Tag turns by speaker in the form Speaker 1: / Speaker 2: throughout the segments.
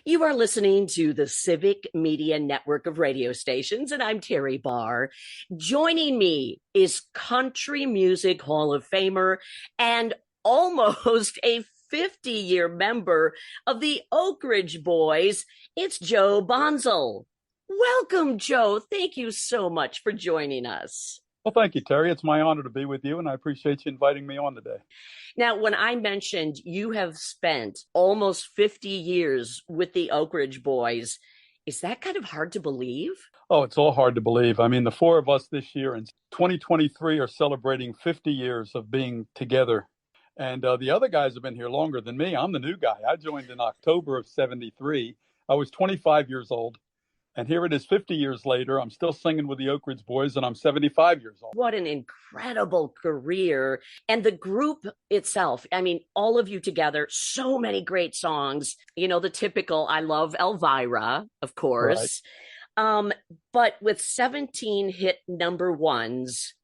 Speaker 1: You are listening to the Civic Media Network of radio stations, and I'm Terry Barr. Joining me is Country Music Hall of Famer and almost a 50-year member of the Oak Ridge Boys. It's Joe Bonsall. Welcome, Joe. Thank you so much for joining us.
Speaker 2: Well, thank you, Terry. It's my honor to be with you, and I appreciate you inviting me on today.
Speaker 1: Now, when I mentioned you have spent almost 50 years with the Oak Ridge Boys, is that kind of hard to believe?
Speaker 2: Oh, it's all hard to believe. I mean, the four of us this year in 2023 are celebrating 50 years of being together. And the other guys have been here longer than me. I'm the new guy. I joined in October of 73. I was 25 years old. And here it is 50 years later. I'm still singing with the Oak Ridge Boys, and I'm 75 years old.
Speaker 1: What an incredible career. And the group itself, I mean, all of you together, so many great songs. You know, the typical, I love Elvira, of course. Right. But with 17 hit number ones,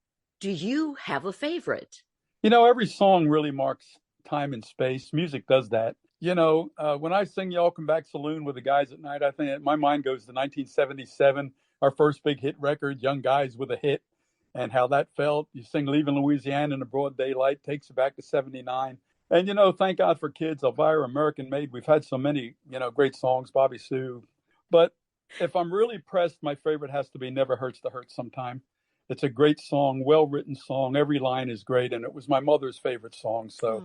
Speaker 1: do you have a favorite?
Speaker 2: You know, every song really marks time and space. Music does that. You know, when I sing Y'all Come Back Saloon with the guys at night, I think my mind goes to 1977, our first big hit record, Young Guys with a Hit, and how that felt. You sing Leaving Louisiana in the Broad Daylight, takes you back to 79. And, you know, Thank God for Kids, Elvira, American Made. We've had so many, you know, great songs, Bobby Sue. But if I'm really pressed, my favorite has to be Never Hurts to Hurt Sometime. It's a great song, well-written song. Every line is great, and it was my mother's favorite song, so...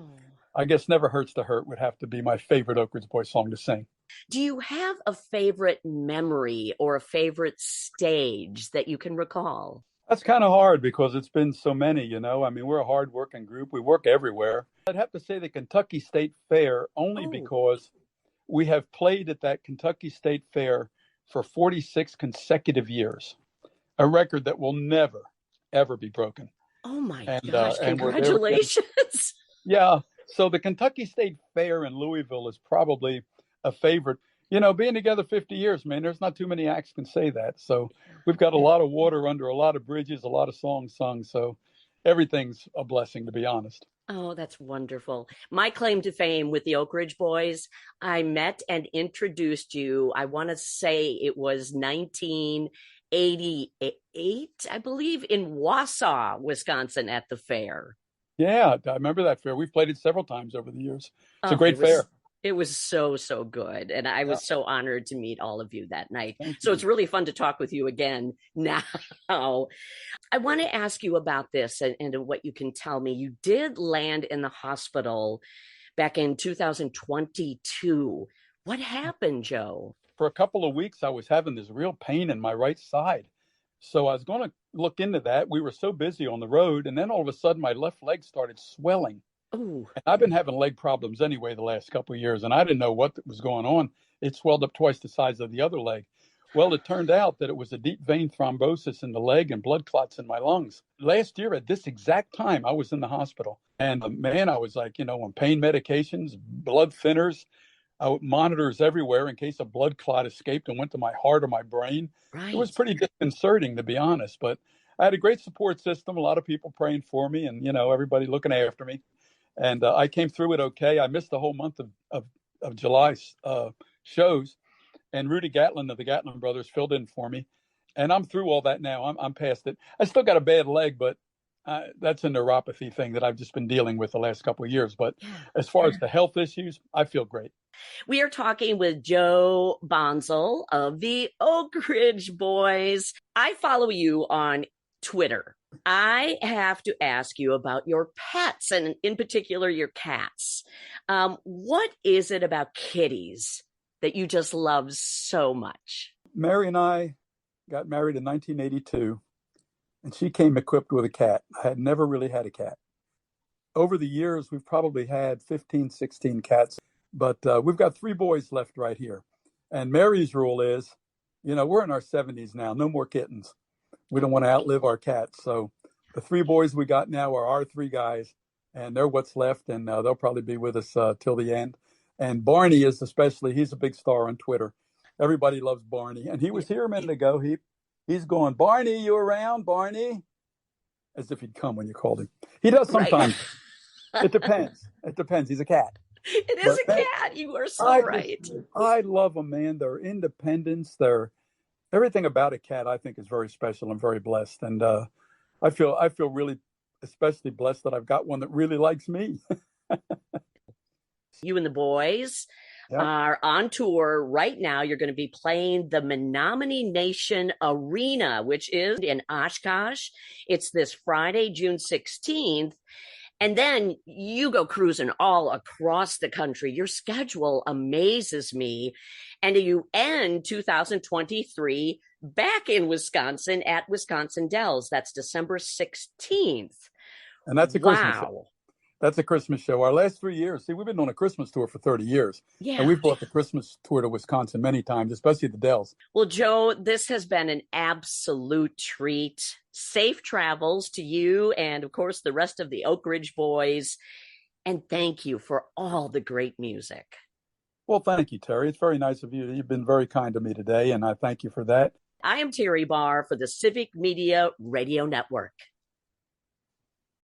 Speaker 2: I guess Never Hurts to Hurt would have to be my favorite Oak Ridge Boys song to sing.
Speaker 1: Do you have a favorite memory or a favorite stage that you can recall?
Speaker 2: That's kind of hard because it's been so many, you know. I mean, we're a hard-working group. We work everywhere. I'd have to say the Kentucky State Fair only because we have played at that Kentucky State Fair for 46 consecutive years, a record that will never, ever be broken.
Speaker 1: Oh, my gosh. Congratulations.
Speaker 2: Yeah. So the Kentucky State Fair in Louisville is probably a favorite. You know, being together 50 years, man, there's not too many acts can say that. So we've got a lot of water under a lot of bridges, a lot of songs sung. So everything's a blessing, to be honest.
Speaker 1: Oh, that's wonderful. My claim to fame with the Oak Ridge Boys, I met and introduced you, I want to say it was 1988, I believe, in Wausau, Wisconsin at the fair.
Speaker 2: Yeah, I remember that fair. We've played it several times over the years. It's a great fair.
Speaker 1: It was so good. And I was so honored to meet all of you that night. So it's really fun to talk with you again now. I want to ask you about this and what you can tell me. You did land in the hospital back in 2022. What happened, Joe?
Speaker 2: For a couple of weeks, I was having this real pain in my right side. So I was going to look into that. We were so busy on the road. And then all of a sudden, my left leg started swelling. Ooh. And I've been having leg problems anyway the last couple of years, and I didn't know what was going on. It swelled up twice the size of the other leg. Well, it turned out that it was a deep vein thrombosis in the leg and blood clots in my lungs. Last year at this exact time, I was in the hospital. And man, I was like, you know, on pain medications, blood thinners, monitors everywhere in case a blood clot escaped and went to my heart or my brain. Right. It was pretty disconcerting, to be honest, but I had a great support system, a lot of people praying for me and, you know, everybody looking after me. And I came through it okay. I missed the whole month of July shows, and Rudy Gatlin of the Gatlin Brothers filled in for me. And I'm through all that now. I'm past it. I still got a bad leg, but that's a neuropathy thing that I've just been dealing with the last couple of years. But as far as the health issues, I feel great.
Speaker 1: We are talking with Joe Bonsall of the Oak Ridge Boys. I follow you on Twitter. I have to ask you about your pets, and in particular, your cats. What is it about kitties that you just love so much?
Speaker 2: Mary and I got married in 1982, and she came equipped with a cat. I had never really had a cat. Over the years, we've probably had 15, 16 cats, but we've got 3 boys left right here. And Mary's rule is, you know, we're in our 70s now, no more kittens. We don't want to outlive our cats. So the 3 boys we got now are our 3 guys, and they're what's left, and they'll probably be with us till the end. And Barney is especially, he's a big star on Twitter. Everybody loves Barney. And he was here a minute ago. He's going, Barney, you around, Barney? As if he'd come when you called him. He does sometimes. Right. It depends. It depends. He's a cat.
Speaker 1: It is
Speaker 2: But
Speaker 1: a
Speaker 2: man,
Speaker 1: cat. You are so
Speaker 2: I just
Speaker 1: right.
Speaker 2: I love them, man. Their independence, their everything about a cat, I think, is very special and very blessed. And I feel really especially blessed that I've got one that really likes me.
Speaker 1: You and the boys
Speaker 2: Yeah.
Speaker 1: are on tour right now. You're going to be playing the Menominee Nation Arena, which is in Oshkosh. It's this Friday, June 16th. And then you go cruising all across the country. Your schedule amazes me. And you end 2023 back in Wisconsin at Wisconsin Dells. That's December 16th.
Speaker 2: And that's a Christmas show.
Speaker 1: Wow.
Speaker 2: That's a Christmas show. Our last 3 years, see, we've been on a Christmas tour for 30 years, and
Speaker 1: Yeah.
Speaker 2: we've brought the Christmas tour to Wisconsin many times, especially the Dells.
Speaker 1: Well, Joe, this has been an absolute treat. Safe travels to you and, of course, the rest of the Oak Ridge boys. And thank you for all the great music.
Speaker 2: Well, thank you, Terry. It's very nice of you. You've been very kind to me today, and I thank you for that.
Speaker 1: I am Terry Barr for the Civic Media Radio Network.